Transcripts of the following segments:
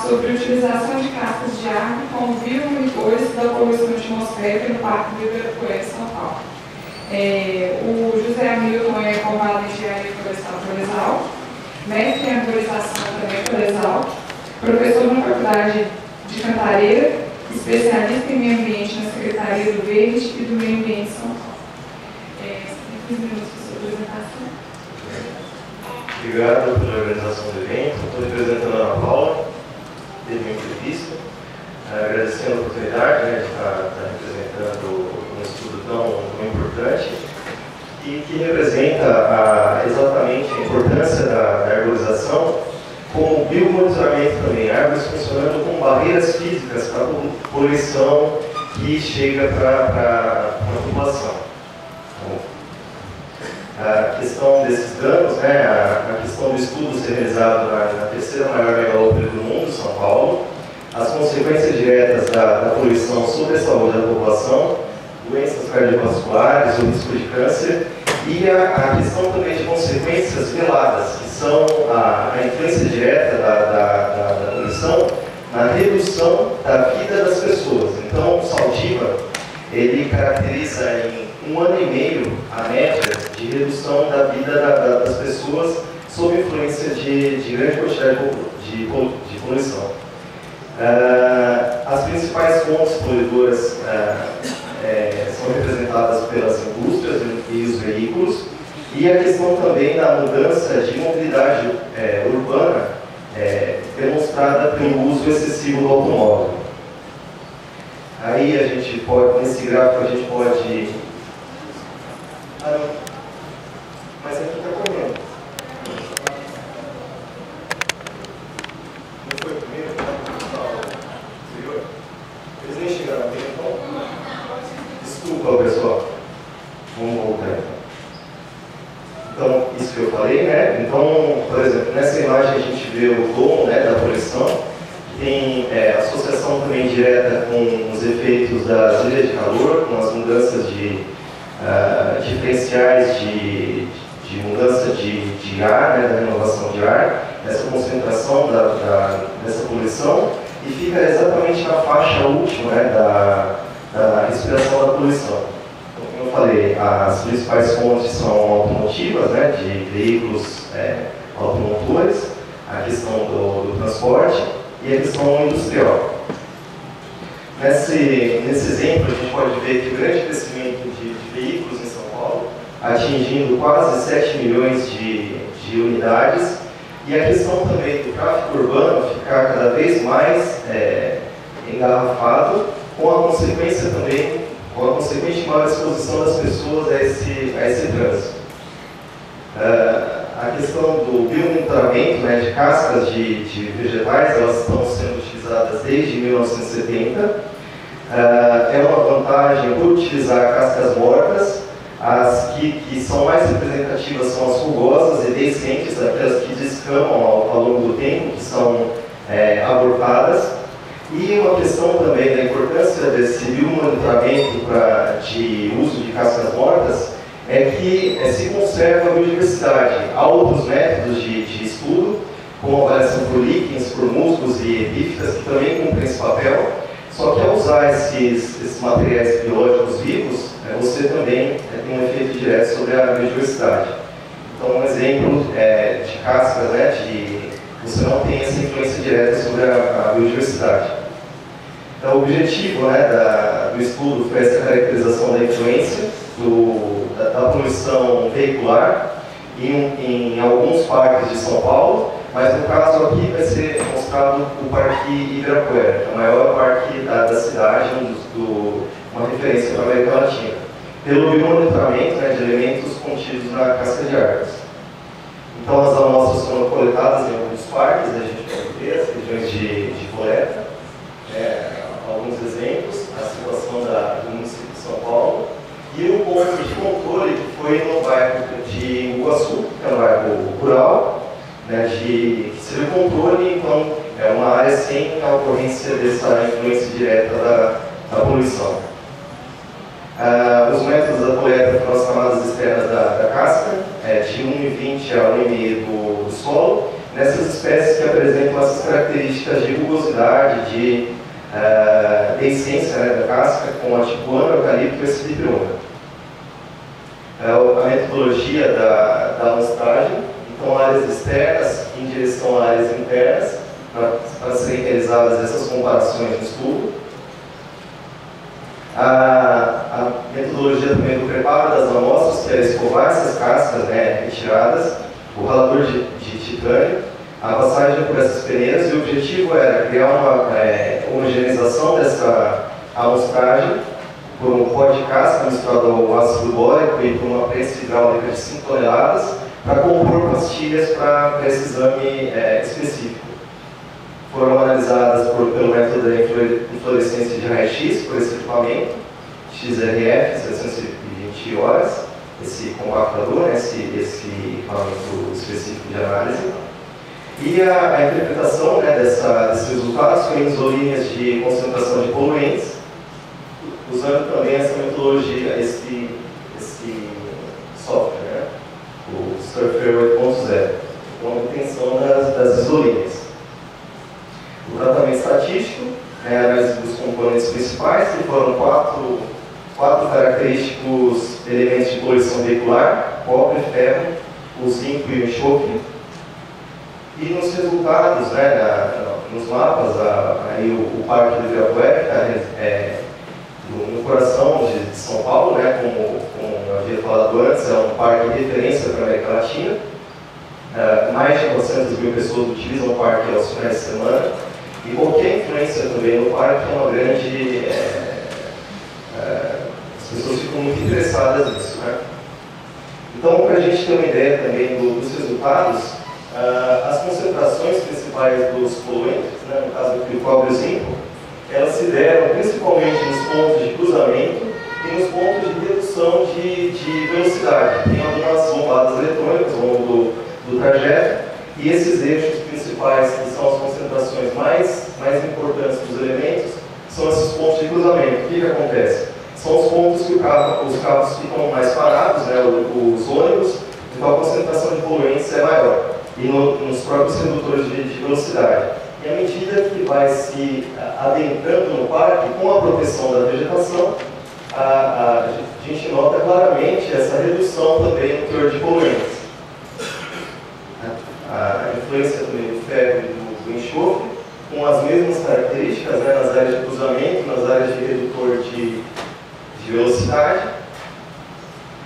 sobre a utilização de cascas de árvore como biomonitores da poluição atmosférica no Parque do Ibirapuera, São Paulo. O José Hamilton é formado em Engenharia Florestal pela Exalc, mestre em arborização também pela Exalc, professor na Faculdade de Cantareira, especialista em meio ambiente na Secretaria do Verde e do Meio Ambiente São Paulo. 15 minutos para sua apresentação. Obrigado pela organização do evento. Estou representando a Ana Paula, teve uma entrevista, agradecendo a oportunidade de estar representando um estudo tão importante e que representa exatamente a importância da arborização como biomonitoramento também, árvores funcionando como barreiras físicas para a poluição que chega para a população. A questão desses danos, a questão do estudo ser realizado na terceira maior megalópole do mundo, São Paulo, as consequências diretas da poluição sobre a saúde da população, doenças cardiovasculares, o risco de câncer, e a questão também de consequências veladas, que são a influência direta da poluição na redução da vida das pessoas. Então, o Saldiva, ele caracteriza em 1 ano e meio a média de redução da vida das pessoas sob influência de grande quantidade de poluição. As principais fontes poluidoras são representadas pelas indústrias e os veículos, e a questão também da mudança de mobilidade urbana demonstrada pelo uso excessivo do automóvel. Aí a gente pode, nesse gráfico, a gente pode... Ah, não. Mas aqui está correndo. Não foi o primeiro? Anterior? Eles nem chegaram bem, então? Desculpa, pessoal. Vamos voltar então. Isso que eu falei, né? Então, por exemplo, nessa imagem a gente vê o domo, né, da poluição. Tem associação também direta com os efeitos das ilhas de calor, com as mudanças diferenciais de mudança de ar, né, da renovação de ar, essa concentração dessa poluição, e fica exatamente na faixa última, né, da respiração da poluição. Então, como eu falei, as principais fontes são automotivas, né, de veículos automotores, a questão do transporte, e a questão industrial. Nesse exemplo, a gente pode ver que o grande crescimento de veículos em São Paulo, atingindo quase 7 milhões de unidades, e a questão também do tráfego urbano ficar cada vez mais engarrafado, com a consequência também, com a consequente maior exposição das pessoas a esse trânsito. A questão do biomonitoramento, né, de cascas de vegetais, elas estão sendo utilizadas desde 1970. É uma vantagem por utilizar cascas mortas. As que são mais representativas são as rugosas e deiscentes, aquelas que descamam ao longo do tempo, que são abortadas. E uma questão também da importância desse biomonitoramento de uso de cascas mortas é que se conserva a biodiversidade. Há outros métodos de estudo, como a avaliação por líquens, por musgos e epífitas, que também cumprem esse papel, só que ao usar esses materiais biológicos vivos, você também tem um efeito direto sobre a biodiversidade. Então, um exemplo de cascas, né, você não tem essa influência direta sobre a biodiversidade. Então, o objetivo, né, do estudo foi essa caracterização da influência da poluição veicular em alguns parques de São Paulo, mas no caso aqui vai ser mostrado o Parque Ibirapuera, que é o maior parque da cidade, uma referência para a América Latina, pelo biomonitoramento, né, de elementos contidos na casca de árvores. Então as amostras foram coletadas em alguns parques, a gente pode ver as regiões de floresta, alguns exemplos, a situação do município de São Paulo, e o ponto de controle que foi no bairro de Iguaçu, que é um bairro rural, né, que seria o controle, então é uma área sem a ocorrência dessa influência direta da poluição. Os métodos da coleta foram as camadas externas da casca, de 1,20 a 1,5 do solo, nessas espécies que apresentam essas características de rugosidade, de deiscência, né, da casca, como a tipuana, eucalipto e a citriona. A metodologia da amostragem, então áreas externas em direção a áreas internas, para serem realizadas essas comparações no estudo. A metodologia também do preparo das amostras, que era escovar essas cascas, né, retiradas, o ralador de titânio, a passagem por essas peneiras, e o objetivo era criar uma homogeneização dessa amostragem por um pó de casca misturado ao ácido bórico e por uma prensa hidráulica de 5 toneladas para compor pastilhas para esse exame específico. Foram analisadas pelo método da inflorescência de raio-x por esse equipamento, XRF, 720 horas, esse compactador, né, esse equipamento específico de análise. E a interpretação, né, desses resultados foi em isolíneas de concentração de poluentes, usando também essa metodologia, esse software, né, o Surfer 8.0, com a obtenção das isolíneas. O tratamento estatístico, a análise dos componentes principais, que foram quatro característicos elementos de poluição veicular: cobre, ferro, o zinco e o enxofre. E nos resultados, né, nos mapas, aí o Parque do Ibirapuera, que está no coração de São Paulo, né, como eu havia falado antes, é um parque de referência para a América Latina. Mais de 400 mil pessoas utilizam o parque aos finais de semana. E qualquer influência também no parque é uma grande... as pessoas ficam muito interessadas nisso, né? Então, para a gente ter uma ideia também dos resultados, as concentrações principais dos poluentes, né, no caso aqui o cobre e o zinco, elas se deram principalmente nos pontos de cruzamento e nos pontos de redução de velocidade. Tem algumas bombadas eletrônicas ao longo do trajeto, e esses eixos principais, que são as concentrações mais importantes dos elementos, são esses pontos de cruzamento. O que acontece? São os pontos que os carros ficam mais parados, né, os ônibus, então a concentração de poluentes é maior, e nos próprios redutores de velocidade. E à medida que vai se adentrando no parque, com a proteção da vegetação, a gente nota claramente essa redução também no teor de poluentes. A influência também do ferro e do enxofre, com as mesmas características, né, nas áreas de cruzamento, nas áreas de redutor de velocidade.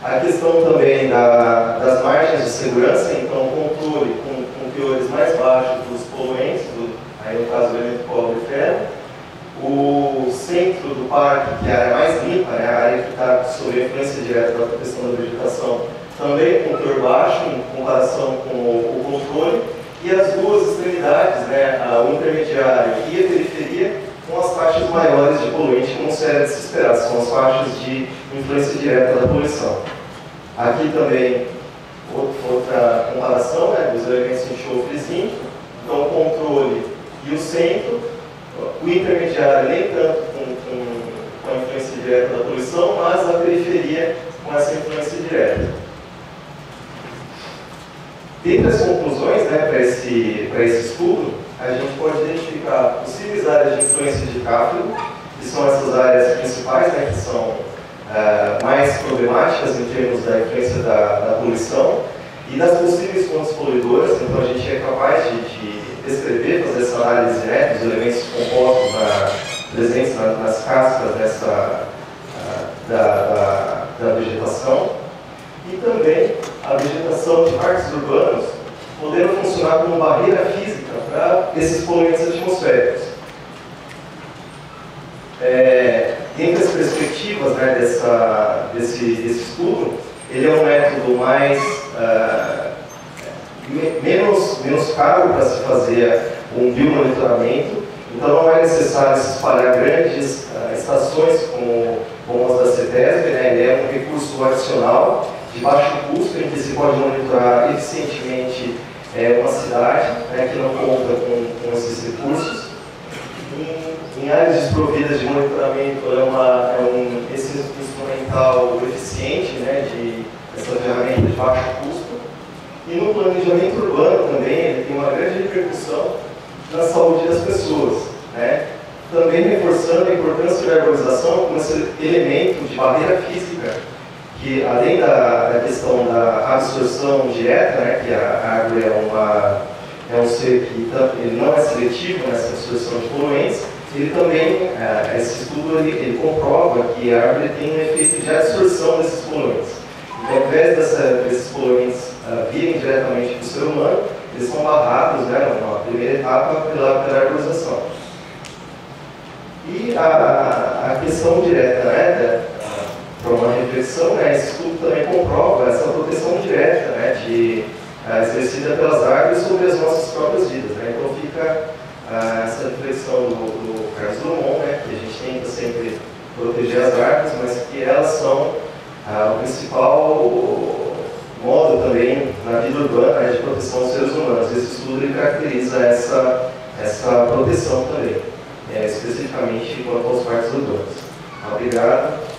A questão também das margens de segurança, então controle com teores mais baixos dos poluentes, aí no caso do elemento cobre e ferro. O centro do parque, que é a área mais limpa, né, a área que está sob a influência direta da proteção da vegetação, também com teor baixo em comparação com o controle. E as duas extremidades, né, o intermediário e a periferia, com as taxas maiores de poluente, como se era de se esperar, são as faixas de influência direta da poluição. Aqui também outra comparação, né, dos elementos enxofre e zinco, então o controle e o centro, o intermediário nem tanto com a influência direta da poluição, mas a periferia com essa influência direta. Dentre as conclusões, né, para esse estudo, a gente pode identificar possíveis áreas de influência de tráfego, que são essas áreas principais, né, que são mais problemáticas em termos da influência da poluição, e das possíveis fontes poluidoras. Então a gente é capaz de descrever, fazer essa análise, né, dos elementos compostos presentes nas cascas da vegetação, e também a vegetação de parques urbanos podendo funcionar como barreira física para esses poluentes atmosféricos. Dentre as perspectivas, né, desse estudo, ele é um método menos caro para se fazer um biomonitoramento, então não é necessário se espalhar grandes estações como as da CETESB, né? Ele é um recurso adicional de baixo custo em que se pode monitorar eficientemente uma cidade, né, que não conta com esses recursos. Em áreas desprovidas de monitoramento esse instrumental eficiente, né, essa ferramenta de baixo custo. E E no planejamento urbano também ele tem uma grande repercussão na saúde das pessoas, né? Também reforçando a importância da arborização como esse elemento de barreira física, que além da questão da absorção direta, né, que a árvore é um ser que ele não é seletivo nessa absorção de poluentes, ele também, esse estudo ele comprova que a árvore tem um efeito de absorção desses poluentes. Então, ao invés desses poluentes virem diretamente para o ser humano, eles são barrados, né, numa primeira etapa pela arborização. E a questão direta, né, para uma reflexão, né, esse estudo também comprova essa proteção direta, né, exercida pelas árvores sobre as nossas próprias vidas. Né? Então fica essa reflexão do Carlos Drummond, né, que a gente tenta sempre proteger as árvores, mas que elas são o principal modo também na vida urbana, né, de proteção aos seres humanos. Esse estudo ele caracteriza essa proteção também, especificamente quanto aos parques urbanos. Obrigado.